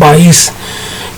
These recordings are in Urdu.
22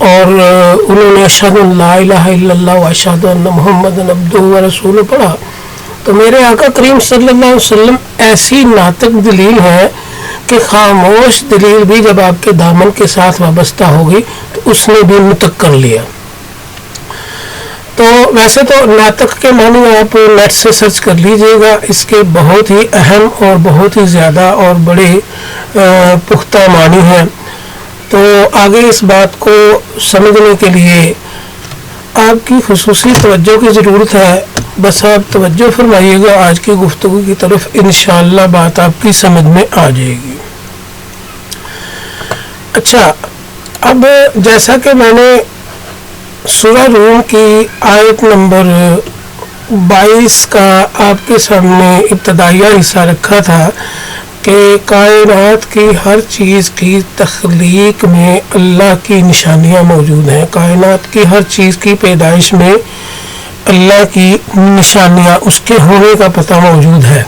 اور انہوں نے اشہد ان لا الہ الا اللہ و اشہد ان محمد عبدہ و رسولہ پڑھا، تو میرے آقا کریم صلی اللہ علیہ وسلم ایسی ناطق دلیل ہے کہ خاموش دلیل بھی جب آپ کے دامن کے ساتھ وابستہ ہوگی تو اس نے بھی نطق کر لیا۔ تو ویسے تو ناطق کے معنی آپ نیٹ سے سرچ کر لیجئے گا، اس کے بہت ہی اہم اور بہت ہی زیادہ اور بڑے پختہ معنی ہیں۔ تو آگے اس بات کو سمجھنے کے لیے آپ کی خصوصی توجہ کی ضرورت ہے، بس آپ توجہ فرمائیے گا آج کی گفتگو کی طرف، انشاءاللہ بات آپ کی سمجھ میں آ جائے گی۔ اچھا، اب جیسا کہ میں نے سورہ روم کی آیت نمبر 22 کا آپ کے سامنے ابتدائیہ حصہ رکھا تھا کہ کائنات کی ہر چیز کی تخلیق میں اللہ کی نشانیاں موجود ہیں، کائنات کی ہر چیز کی پیدائش میں اللہ کی نشانیاں، اس کے ہونے کا پتہ موجود ہے۔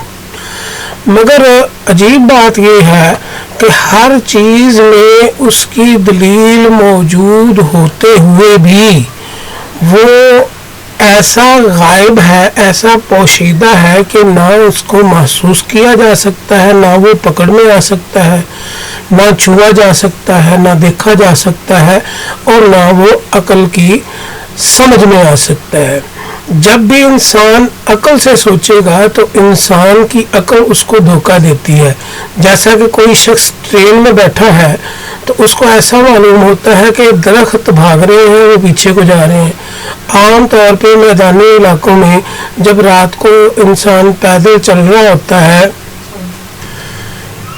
مگر عجیب بات یہ ہے کہ ہر چیز میں اس کی دلیل موجود ہوتے ہوئے بھی وہ ایسا غائب ہے، ایسا پوشیدہ ہے کہ نہ اس کو محسوس کیا جا سکتا ہے، نہ وہ پکڑ میں آ سکتا ہے، نہ چھوا جا سکتا ہے، نہ دیکھا جا سکتا ہے، اور نہ وہ عقل کی سمجھ میں آ سکتا ہے۔ جب بھی انسان عقل سے سوچے گا تو انسان کی عقل اس کو دھوکہ دیتی ہے۔ جیسا کہ کوئی شخص ٹرین میں بیٹھا ہے تو اس کو ایسا معلوم ہوتا ہے کہ درخت بھاگ رہے ہیں، وہ پیچھے کو جا رہے ہیں۔ عام طور پہ میدانی علاقوں میں جب رات کو انسان پیدل چل رہا ہوتا ہے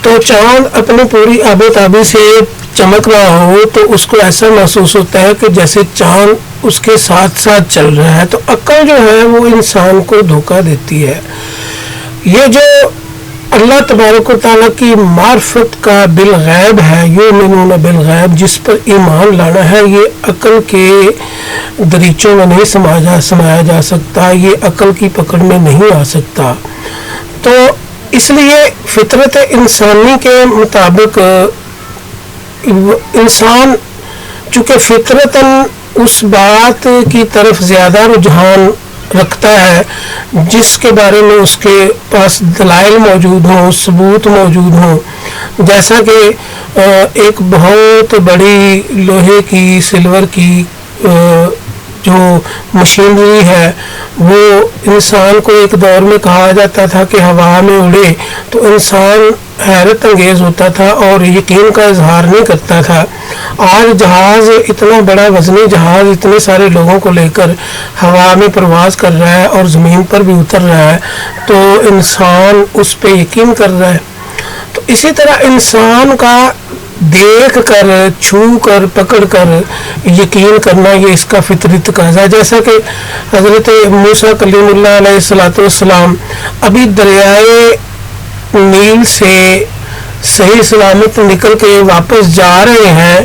تو چاند اپنی پوری آب و تابی سے چمک رہا ہو تو اس کو ایسا محسوس ہوتا ہے کہ جیسے چاند اس کے ساتھ ساتھ چل رہا ہے۔ تو عقل جو ہے وہ انسان کو دھوکہ دیتی ہے۔ یہ جو اللہ تبارک و تعالیٰ کی معرفت کا بالغیب ہے، یؤمنون بالغیب، جس پر ایمان لانا ہے، یہ عقل کے دریچوں میں نہیں سمایا جا سکتا، یہ عقل کی پکڑ میں نہیں آ سکتا۔ تو اس لیے فطرت انسانی کے مطابق انسان چونکہ فطرتاً اس بات کی طرف زیادہ رجحان رکھتا ہے جس کے بارے میں اس کے پاس دلائل موجود ہوں، ثبوت موجود ہوں، جیسا کہ ایک بہت بڑی لوہے کی، سلور کی جو مشینری ہے، وہ انسان کو ایک دور میں کہا جاتا تھا کہ ہوا میں اڑے تو انسان حیرت انگیز ہوتا تھا اور یقین کا اظہار نہیں کرتا تھا۔ آج جہاز، اتنا بڑا وزنی جہاز اتنے سارے لوگوں کو لے کر ہوا میں پرواز کر رہا ہے اور زمین پر بھی اتر رہا ہے تو انسان اس پہ یقین کر رہا ہے۔ تو اسی طرح انسان کا دیکھ کر، چھو کر، پکڑ کر یقین کرنا یہ اس کا فطری تقاضا ہے۔ جیسا کہ حضرت موسیٰ کلیم اللہ علیہ السلام ابھی دریائے نیل سے صحیح سلامت نکل کے واپس جا رہے ہیں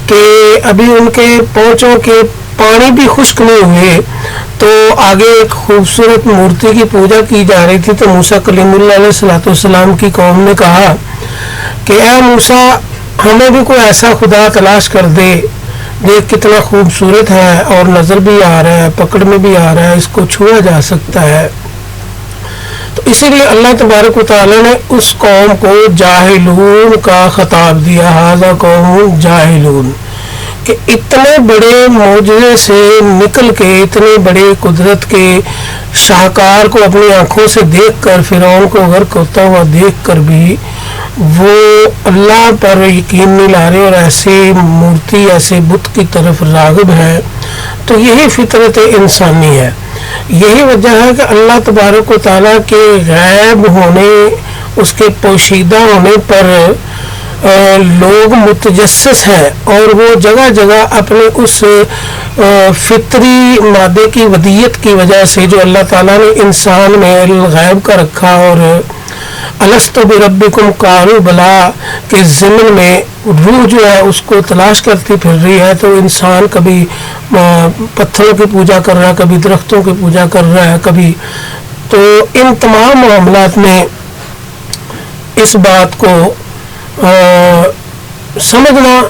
کہ ابھی ان کے پہنچوں کے پانی بھی خشک نہیں ہوئے تو آگے ایک خوبصورت مورتی کی پوجا کی جا رہی تھی۔ تو موسیٰ کلیم اللہ علیہ السلام کی قوم نے کہا کہ اے موسیٰ، ہمیں بھی کوئی ایسا خدا تلاش کر دے، دیکھ کتنا خوبصورت ہے اور نظر بھی آ رہا ہے، پکڑ میں بھی آ رہا ہے، اس کو چھوا جا سکتا ہے۔ تو اسی لیے اللہ تبارک و تعالیٰ نے اس قوم کو جاہلون کا خطاب دیا، ھذا قوم جاہلون، کہ اتنے بڑے معجزے سے نکل کے، اتنے بڑے قدرت کے شاہکار کو اپنی آنکھوں سے دیکھ کر، فرعون کو غرق ہوتا ہوا دیکھ کر بھی وہ اللہ پر یقین نہیں لا رہے اور ایسے مورتی، ایسے بت کی طرف راغب ہے۔ تو یہی فطرت انسانی ہے۔ یہی وجہ ہے کہ اللہ تبارک و تعالیٰ کے غیب ہونے، اس کے پوشیدہ ہونے پر لوگ متجسس ہیں اور وہ جگہ جگہ اپنے اس فطری مادے کی ودیت کی وجہ سے جو اللہ تعالیٰ نے انسان میں غیب کا رکھا اور الست بربکم قالوا بلا کے ضمن میں روح جو ہے اس کو تلاش کرتی پھر رہی ہے، تو انسان کبھی پتھروں کی پوجا کر رہا ہے، کبھی درختوں کی پوجا کر رہا ہے، کبھی، تو ان تمام معاملات میں اس بات کو سمجھنا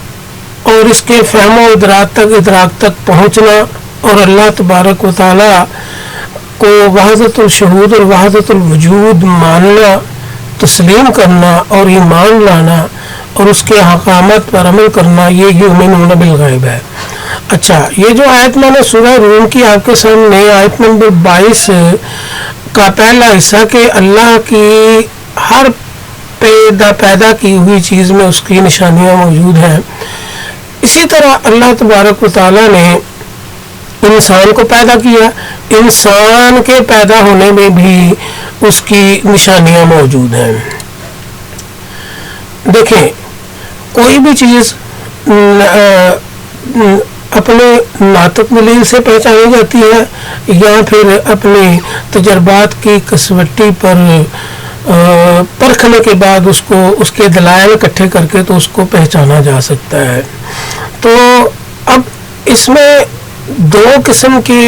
اور اس کے فہم و ادراک تک پہنچنا اور اللہ تبارک و تعالی کو وحدت الشہود اور وحدت الوجود ماننا، تسلیم کرنا اور ایمان لانا اور اس کے احکامات پر عمل کرنا، یہ یؤمنون بالغیب ہے۔ اچھا، یہ جو آیت میں نے سورہ روم کی آپ کے سامنے آیت نمبر 22 کا پہلا حصہ کہ اللہ کی ہر پیدا کی ہوئی چیز میں اس کی نشانیاں موجود ہیں، اسی طرح اللہ تبارک و تعالیٰ نے انسان کو پیدا کیا، انسان کے پیدا ہونے میں بھی اس کی نشانیاں موجود ہیں۔ دیکھیں، کوئی بھی چیز اپنے ناطق دلیل سے پہچانی جاتی ہے یا پھر اپنے تجربات کی کسوٹی پر پرکھنے کے بعد اس کے دلائل اکٹھے کر کے تو اس کو پہچانا جا سکتا ہے۔ تو اب اس میں دو قسم کے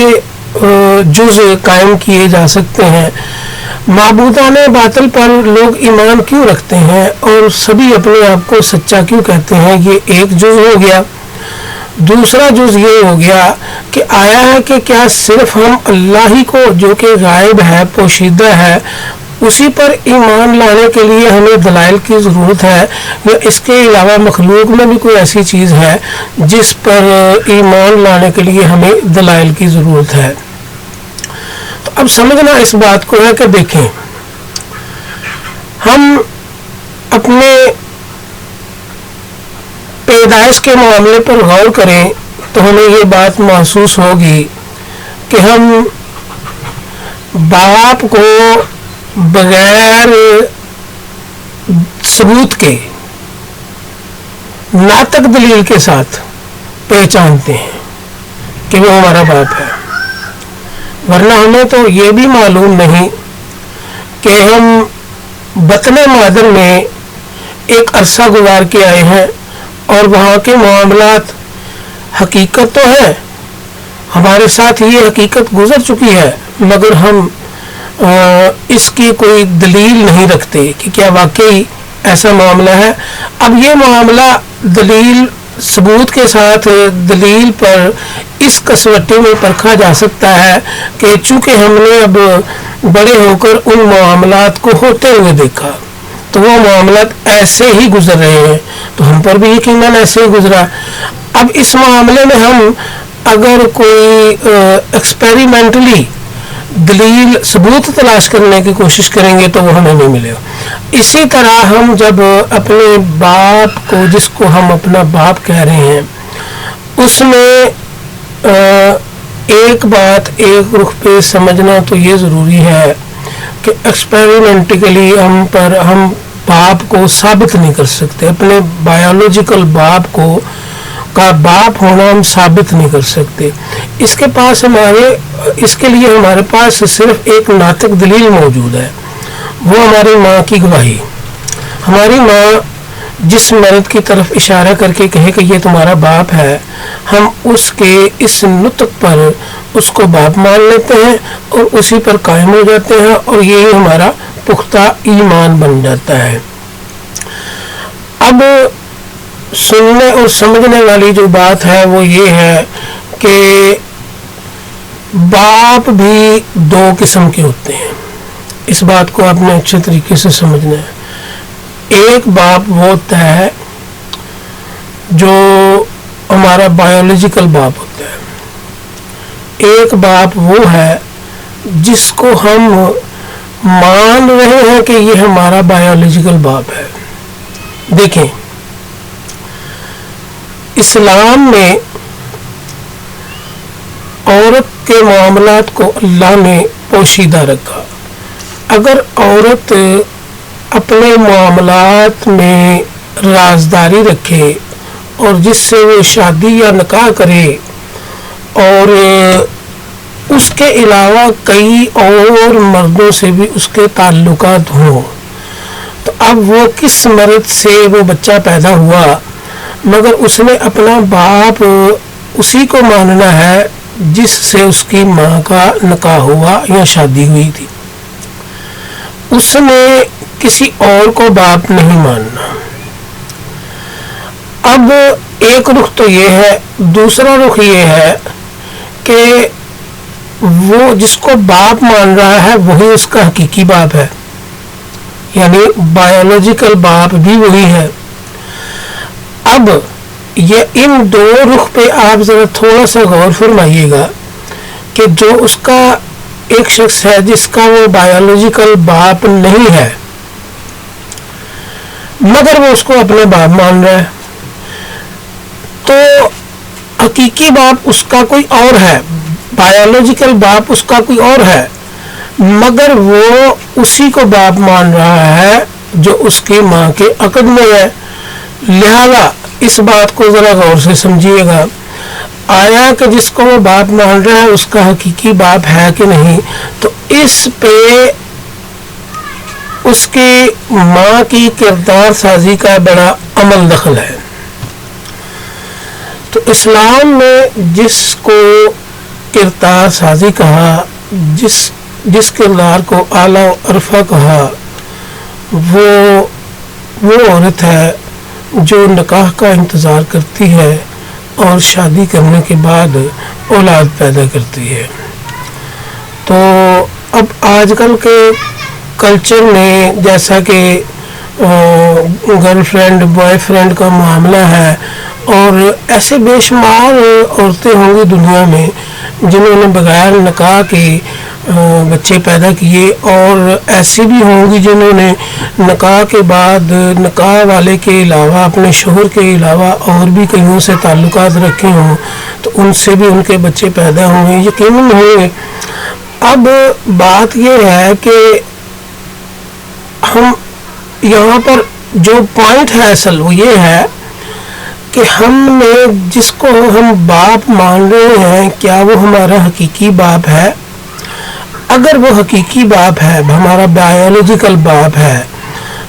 جز قائم کیے جا سکتے ہیں۔ معبودان باطل پر لوگ ایمان کیوں رکھتے ہیں اور سبھی اپنے آپ کو سچا کیوں کہتے ہیں، یہ ایک جز ہو گیا۔ دوسرا جز یہ ہو گیا کہ آیا ہے کہ کیا صرف ہم اللہ ہی کو جو کہ غائب ہے، پوشیدہ ہے، اسی پر ایمان لانے کے لیے ہمیں دلائل کی ضرورت ہے، یا اس کے علاوہ مخلوق میں بھی کوئی ایسی چیز ہے جس پر ایمان لانے کے لیے ہمیں دلائل کی ضرورت ہے۔ تو اب سمجھنا اس بات کو ہے کہ دیکھیں، ہم اپنے پیدائش کے معاملے پر غور کریں تو ہمیں یہ بات محسوس ہوگی کہ ہم باپ کو بغیر ثبوت کے ناطق دلیل کے ساتھ پہچانتے ہیں کہ وہ ہمارا باپ ہے، ورنہ ہمیں تو یہ بھی معلوم نہیں کہ ہم بطن مادر میں ایک عرصہ گزار کے آئے ہیں اور وہاں کے معاملات حقیقت تو ہے، ہمارے ساتھ یہ حقیقت گزر چکی ہے، مگر ہم اس کی کوئی دلیل نہیں رکھتے کہ کیا واقعی ایسا معاملہ ہے۔ اب یہ معاملہ دلیل ثبوت کے ساتھ دلیل پر اس کسوٹی میں پرکھا جا سکتا ہے کہ چونکہ ہم نے اب بڑے ہو کر ان معاملات کو ہوتے ہوئے دیکھا تو وہ معاملات ایسے ہی گزر رہے ہیں، تو ہم پر بھی یقیناً ایسے ہی گزرا۔ اب اس معاملے میں ہم اگر کوئی ایکسپیریمنٹلی دلیل ثبوت تلاش کرنے کی کوشش کریں گے تو وہ ہمیں نہیں ملے گا۔ اسی طرح ہم جب اپنے باپ کو، جس کو ہم اپنا باپ کہہ رہے ہیں، اس میں ایک بات ایک رخ پہ سمجھنا تو یہ ضروری ہے کہ ایکسپیریمنٹلی ہم باپ کو ثابت نہیں کر سکتے، اپنے بایولوجیکل باپ کو کا باپ ہونا ہم ثابت نہیں کر سکتے۔ اس کے لیے ہمارے پاس صرف ایک ناطق دلیل موجود ہے، وہ ہماری ماں کی گواہی۔ ہماری ماں جس مرد کی طرف اشارہ کر کے کہے کہ یہ تمہارا باپ ہے، ہم اس کے اس نطق پر اس کو باپ مان لیتے ہیں اور اسی پر قائم ہو جاتے ہیں، اور یہی ہمارا پختہ ایمان بن جاتا ہے۔ اب سننے اور سمجھنے والی جو بات ہے وہ یہ ہے کہ باپ بھی دو قسم کے ہوتے ہیں، اس بات کو آپ نے اچھے طریقے سے سمجھنا ہے۔ ایک باپ وہ ہوتا ہے جو ہمارا بایولوجیکل باپ ہوتا ہے، ایک باپ وہ ہے جس کو ہم مان رہے ہیں کہ یہ ہمارا بایولوجیکل باپ ہے۔ دیکھیں، اسلام میں عورت کے معاملات کو اللہ نے پوشیدہ رکھا۔ اگر عورت اپنے معاملات میں رازداری رکھے اور جس سے وہ شادی یا نکاح کرے اور اس کے علاوہ کئی اور مردوں سے بھی اس کے تعلقات ہوں، تو اب وہ کس مرد سے وہ بچہ پیدا ہوا، مگر اس نے اپنا باپ اسی کو ماننا ہے جس سے اس کی ماں کا نکاح ہوا یا شادی ہوئی تھی، اس نے کسی اور کو باپ نہیں ماننا۔ اب ایک رخ تو یہ ہے. دوسرا رخ یہ ہے کہ وہ جس کو باپ مان رہا ہے وہی اس کا حقیقی باپ ہے, یعنی بایولوجیکل باپ بھی وہی ہے. اب یہ ان دو رخ پہ آپ ذرا تھوڑا سا غور فرمائیے گا کہ جو اس کا ایک شخص ہے جس کا وہ بایولوجیکل باپ نہیں ہے مگر وہ اس کو اپنے باپ مان رہا ہے, تو حقیقی باپ اس کا کوئی اور ہے, بایولوجیکل باپ اس کا کوئی اور ہے, مگر وہ اسی کو باپ مان رہا ہے جو اس کی ماں کے عقد میں ہے. لہذا اس بات کو ذرا غور سے سمجھیے گا, آیا کہ جس کو وہ باپ مان رہا ہے اس کا حقیقی باپ ہے کہ نہیں, تو اس پہ اس کی ماں کی کردار سازی کا بڑا عمل دخل ہے. تو اسلام میں جس کو کردار سازی کہا, جس کردار کو اعلیٰ و عرفہ کہا, وہ عورت ہے جو نکاح کا انتظار کرتی ہے اور شادی کرنے کے بعد اولاد پیدا کرتی ہے. تو اب آج کل کے کلچر میں جیسا کہ گرل فرینڈ بوائے فرینڈ کا معاملہ ہے, اور ایسے بے شمار عورتیں ہوں گی دنیا میں جنہوں نے بغیر نکاح کے بچے پیدا کیے, اور ایسی بھی ہوں گی جنہوں نے نکاح کے بعد نکاح والے کے علاوہ اپنے شوہر کے علاوہ اور بھی کئیوں سے تعلقات رکھے ہوں تو ان سے بھی ان کے بچے پیدا ہوئے, یقیناً ہوئے. اب بات یہ ہے کہ ہم یہاں پر جو پوائنٹ ہے اصل وہ یہ ہے کہ ہم نے جس کو ہم باپ مان رہے ہیں کیا وہ ہمارا حقیقی باپ ہے. اگر وہ حقیقی باپ ہے, ہمارا بایولوجیکل باپ ہے,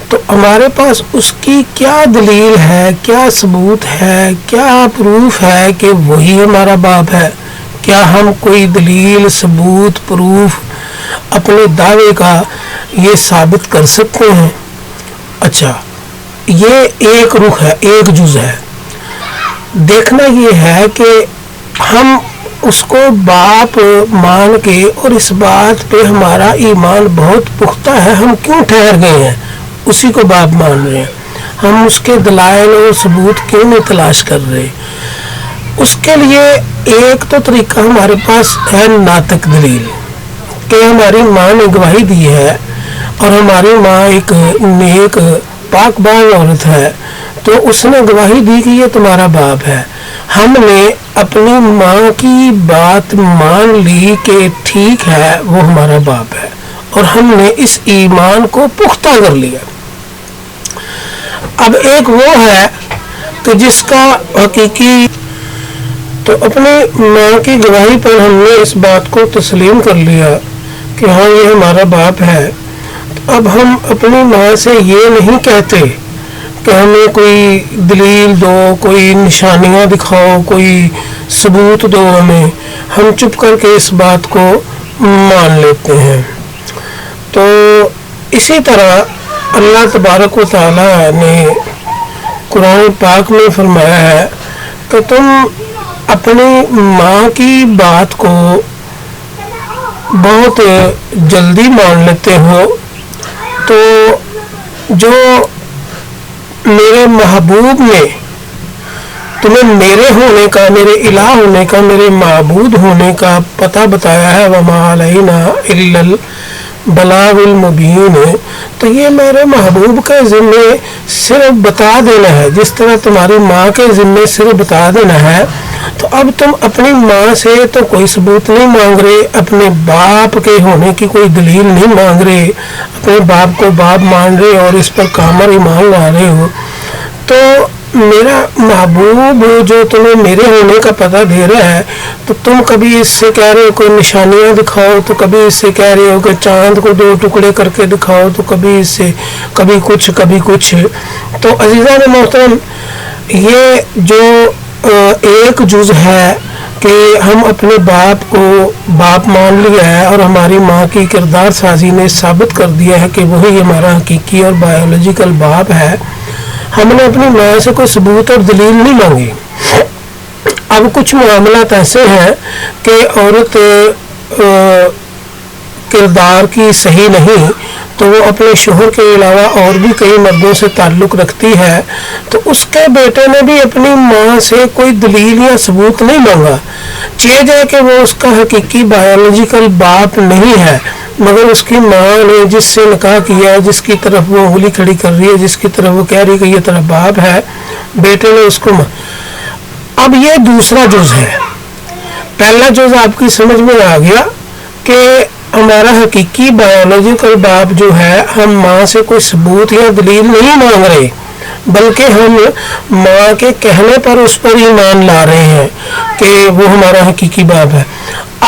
تو ہمارے پاس اس کی کیا دلیل ہے, کیا ثبوت ہے, کیا پروف ہے کہ وہی ہمارا باپ ہے. کیا ہم کوئی دلیل ثبوت پروف اپنے دعوے کا یہ ثابت کر سکتے ہیں؟ اچھا, یہ ایک رخ ہے, ایک جز ہے. دیکھنا یہ ہے کہ ہم اس کو باپ مان کے, اور اس بات پہ ہمارا ایمان بہت پختہ ہے, ہم کیوں ٹھہر گئے ہیں اسی کو باپ مان رہے ہیں, ہم اس کے دلائل اور ثبوت کیوں نہیں تلاش کر رہے. اس کے لیے ایک تو طریقہ ہمارے پاس ہے ناطق دلیل, کہ ہماری ماں نے گواہی دی ہے اور ہماری ماں ایک نیک پاک باز عورت ہے, تو اس نے گواہی دی کہ یہ تمہارا باپ ہے. ہم نے اپنی ماں کی بات مان لی کہ ٹھیک ہے وہ ہمارا باپ ہے, اور ہم نے اس ایمان کو پختہ کر لیا. اب ایک وہ ہے کہ جس کا حقیقی, تو اپنی ماں کی گواہی پر ہم نے اس بات کو تسلیم کر لیا کہ ہاں یہ ہمارا باپ ہے. اب ہم اپنی ماں سے یہ نہیں کہتے کہ ہمیں کوئی دلیل دو, کوئی نشانیاں دکھاؤ, کوئی ثبوت دو ہمیں, ہم چپ کر کے اس بات کو مان لیتے ہیں. تو اسی طرح اللہ تبارک و تعالی نے قرآن پاک میں فرمایا ہے کہ تم اپنی ماں کی بات کو بہت جلدی مان لیتے ہو, تو جو میرے محبوب نے تمہیں میرے ہونے کا, میرے الہ ہونے کا, میرے معبود ہونے کا پتہ بتایا ہے, وما علینا الا البلاغ المبین, تو یہ میرے محبوب کے ذمے صرف بتا دینا ہے, جس طرح تمہاری ماں کے ذمے صرف بتا دینا ہے. تو اب تم اپنی ماں سے تو کوئی ثبوت نہیں مانگ رہے, اپنے باپ کے ہونے کی کوئی دلیل نہیں مانگ رہے, اپنے باپ کو باپ مان رہے اور اس پر کامل ایمان لا رہے ہو. تو میرا محبوب جو تمہیں میرے ہونے کا پتہ دے رہا ہے, تو تم کبھی اس سے کہہ رہے ہو کوئی نشانیاں دکھاؤ, تو کبھی اس سے کہہ رہے ہو کہ چاند کو 2 ٹکڑے کر کے دکھاؤ, تو کبھی اس سے کبھی کچھ. تو عزیزان محترم, یہ جو ایک جز ہے کہ ہم اپنے باپ کو باپ مان لیا ہے اور ہماری ماں کی کردار سازی نے ثابت کر دیا ہے کہ وہی ہمارا حقیقی اور بایولوجیکل باپ ہے. ہم نے اپنی ماں سے کوئی ثبوت اور دلیل نہیں مانگی. اب کچھ معاملات ایسے ہیں کہ عورت کردار کی صحیح نہیں تو وہ اپنے شوہر کے علاوہ اور بھی کئی مردوں سے تعلق رکھتی ہے, تو اس کے بیٹے نے بھی اپنی ماں سے کوئی دلیل یا ثبوت نہیں مانگا. چیز ہے کہ وہ اس کا حقیقی بایولوجیکل باپ نہیں ہے, مگر اس کی ماں نے جس سے نکاح کیا ہے, جس کی طرف وہ انگلی کھڑی کر رہی ہے, جس کی طرف وہ کہہ رہی ہے کہ یہ تیرا باپ ہے, بیٹے نے اس کو اب یہ دوسرا جز ہے. پہلا جز آپ کی سمجھ میں آ گیا کہ ہمارا حقیقی بایولوجیکل باپ جو ہے, ہم ماں سے کوئی ثبوت یا دلیل نہیں مانگ رہے, بلکہ ہم ماں کے کہنے پر اس پر ایمان لا رہے ہیں کہ وہ ہمارا حقیقی باپ ہے.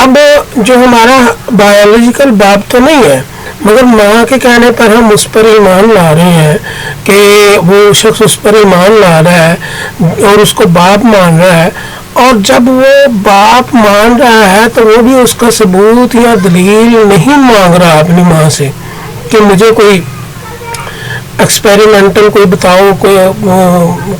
اب جو ہمارا بایولوجیکل باپ تو نہیں ہے, مگر ماں کے کہنے پر ہم اس پر ایمان لا رہے ہیں کہ وہ شخص اس پر ایمان لا رہا ہے اور اس کو باپ مان رہا ہے, اور جب وہ باپ مان رہا ہے تو وہ بھی اس کا ثبوت یا دلیل نہیں مانگ رہا اپنی ماں سے کہ مجھے کوئی ایکسپیریمنٹل کوئی بتاؤ, کوئی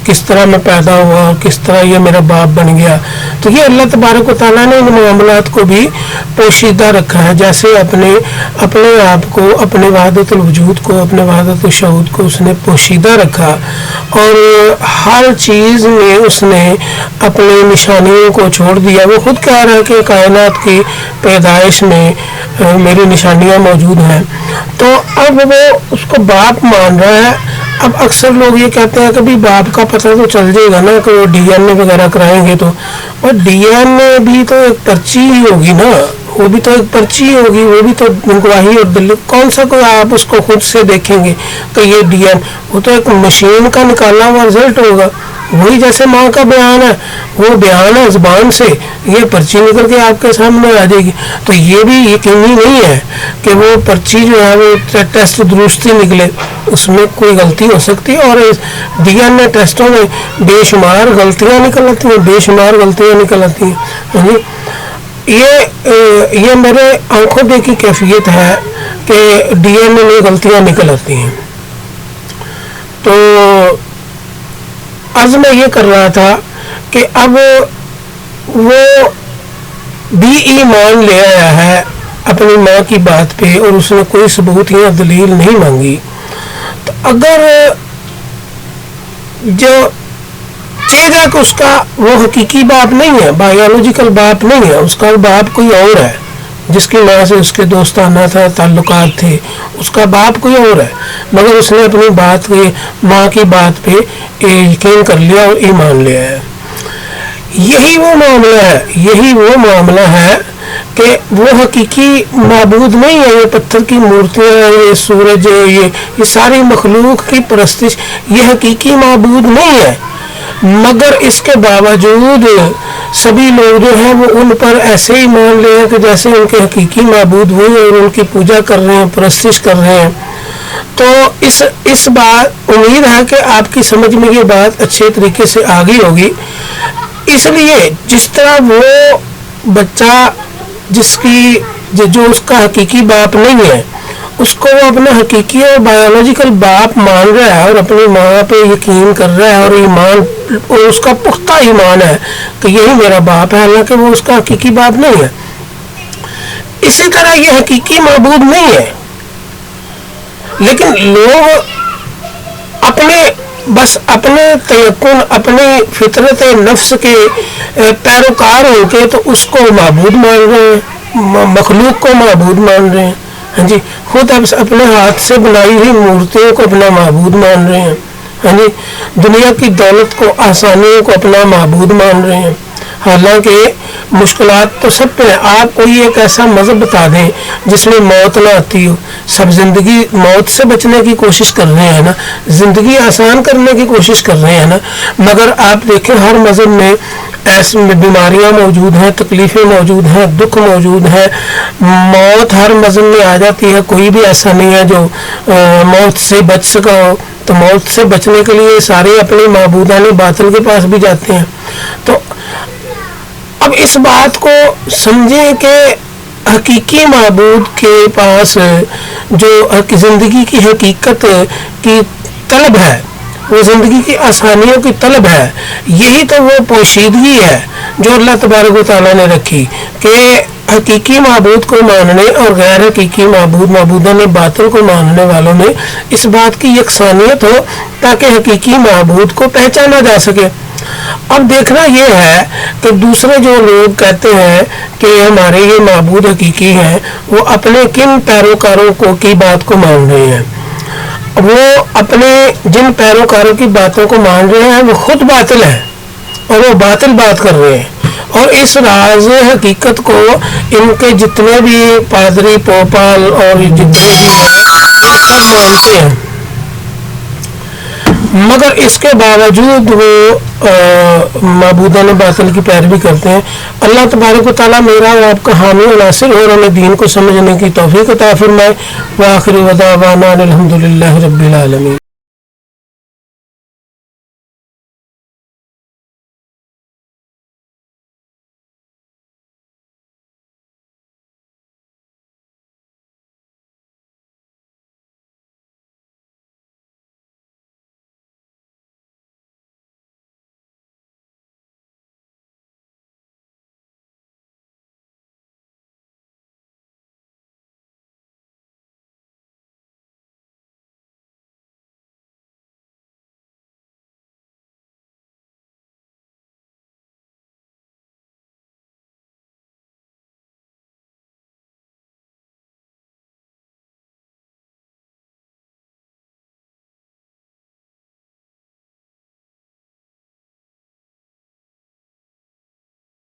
کس طرح میں پیدا ہوا, کس طرح یہ میرا باپ بن گیا. تو یہ اللہ تبارک و تعالیٰ نے ان معاملات کو بھی پوشیدہ رکھا ہے, جیسے اپنے آپ کو, اپنے وحدت الوجود کو, اپنے وحدت الشہود کو اس نے پوشیدہ رکھا, اور ہر چیز میں اس نے اپنی نشانیوں کو چھوڑ دیا. وہ خود کہہ رہا ہے کہ کائنات کی پیدائش میں میری نشانیاں موجود ہیں. تو اب وہ اس کو باپ مان رہا ہے. اب اکثر لوگ یہ کہتے ہیں کہ بھی باپ کا پتہ تو چل جائے گا نا کہ وہ ڈی این اے وغیرہ کرائیں گے, تو اور ڈی این اے بھی تو ایک پرچی ہی ہوگی نا, وہ بھی تو ایک پرچی ہوگی, وہ بھی تو گواہی اور دلیل. کون سا کوئی آپ اس کو خود سے دیکھیں گے کہ یہ ڈی این, وہ تو ایک مشین کا نکالا ہوا رزلٹ ہوگا. وہی جیسے ماں کا بیان ہے, وہ بیان ہے زبان سے, یہ پرچی نکل کے آپ کے سامنے آ جائے گی. تو یہ بھی یقینی نہیں ہے کہ وہ پرچی جو ہے وہ ٹیسٹ درستی نکلے, اس میں کوئی غلطی ہو سکتی ہے. اور ڈی این اے ٹیسٹوں میں بے شمار غلطیاں نکل آتی ہیں, بے شمار غلطیاں نکل آتی ہیں. یہ میرے آنکھوں دیکھی کیفیت ہے کہ ڈی این اے میں غلطیاں نکل آتی ہیں. تو عرض میں یہ کر رہا تھا کہ اب وہ بھی ایمان لے آیا ہے اپنی ماں کی بات پہ, اور اس نے کوئی ثبوت یا دلیل نہیں مانگی. تو اگر جو چیز ہے کہ اس کا وہ حقیقی باپ نہیں ہے, بایولوجیکل باپ نہیں ہے, اس کا باپ کوئی اور ہے, جس کی ماں سے اس کے دوستانہ تھا تعلقات تھے, اس کا باپ کوئی اور ہے, مگر اس نے اپنی بات کے ماں کی بات پہ یقین کر لیا اور ایمان لیا ہے. یہی وہ معاملہ ہے کہ وہ حقیقی معبود نہیں ہے. یہ پتھر کی مورتیاں, یہ سورج, یہ ساری مخلوق کی پرستش, یہ حقیقی معبود نہیں ہے. مگر اس کے باوجود سبھی لوگ جو ہیں وہ ان پر ایسے ہی مان لے ہیں کہ جیسے ان کے حقیقی معبود ہوئے, اور ان کی پوجا کر رہے ہیں, پرستش کر رہے ہیں. تو اس بات امید ہے کہ آپ کی سمجھ میں یہ بات اچھے طریقے سے آ گئی ہوگی. اس لیے جس طرح وہ بچہ جو اس کا حقیقی باپ نہیں ہے, اس کو وہ اپنا حقیقی اور بایولوجیکل باپ مان رہا ہے اور اپنی ماں پہ یقین کر رہا ہے, اور اس کا پختہ ایمان ہے کہ یہی میرا باپ ہے, حالانکہ وہ اس کا حقیقی باپ نہیں ہے. اسی طرح یہ حقیقی معبود نہیں ہے, لیکن لوگ اپنے تیقن, اپنے فطرت نفس کے پیروکار ہو کے تو اس کو معبود مان رہے ہیں, مخلوق کو معبود مان رہے ہیں. ہاں جی, خود اپنے ہاتھ سے بنائی ہوئی مورتیوں کو اپنا معبود مان رہے ہیں. ہاں جی, دنیا کی دولت کو, آسانیوں کو اپنا معبود مان رہے ہیں. حالانکہ مشکلات تو سب پہ ہیں. آپ کوئی ایک ایسا مذہب بتا دیں جس میں موت نہ آتی ہو. سب زندگی موت سے بچنے کی کوشش کر رہے ہیں نا, زندگی آسان کرنے کی کوشش کر رہے ہیں نا, مگر آپ دیکھیں ہر مذہب میں ایسی بیماریاں موجود ہیں, تکلیفیں موجود ہیں, دکھ موجود ہیں, موت ہر مذہب میں آ جاتی ہے. کوئی بھی ایسا نہیں ہے جو موت سے بچ سکا ہو. تو موت سے بچنے کے لیے سارے اپنے معبودان باطل کے پاس بھی جاتے ہیں. تو اب اس بات کو سمجھیں کہ حقیقی معبود کے پاس جو زندگی کی حقیقت کی طلب ہے, وہ زندگی کی آسانیوں کی طلب ہے. یہی تو وہ پوشیدگی ہے جو اللہ تبارک و تعالیٰ نے رکھی کہ حقیقی معبود کو ماننے اور غیر حقیقی معبودان باطل کو ماننے والوں میں اس بات کی یکسانیت ہو تاکہ حقیقی معبود کو پہچانا جا سکے. اب دیکھنا یہ ہے کہ دوسرے جو لوگ کہتے ہیں کہ ہمارے یہ معبود حقیقی ہیں، وہ اپنے کن پیروکاروں کی بات کو مان رہے ہیں. وہ اپنے جن پیروکاروں کی باتوں کو مان رہے ہیں وہ خود باطل ہیں اور وہ باطل بات کر رہے ہیں، اور اس راز حقیقت کو ان کے جتنے بھی پادری پوپال اور جتنے بھی ہیں سب مانتے ہیں، مگر اس کے باوجود وہ معبودان باطل کی پیروی کرتے ہیں. اللہ تبارک و تعالیٰ میرا اور آپ کا حامی و ناصر اور ہمیں دین کو سمجھنے کی توفیق عطا فرمائے. وآخر دعوانا الحمدللہ رب العالمین.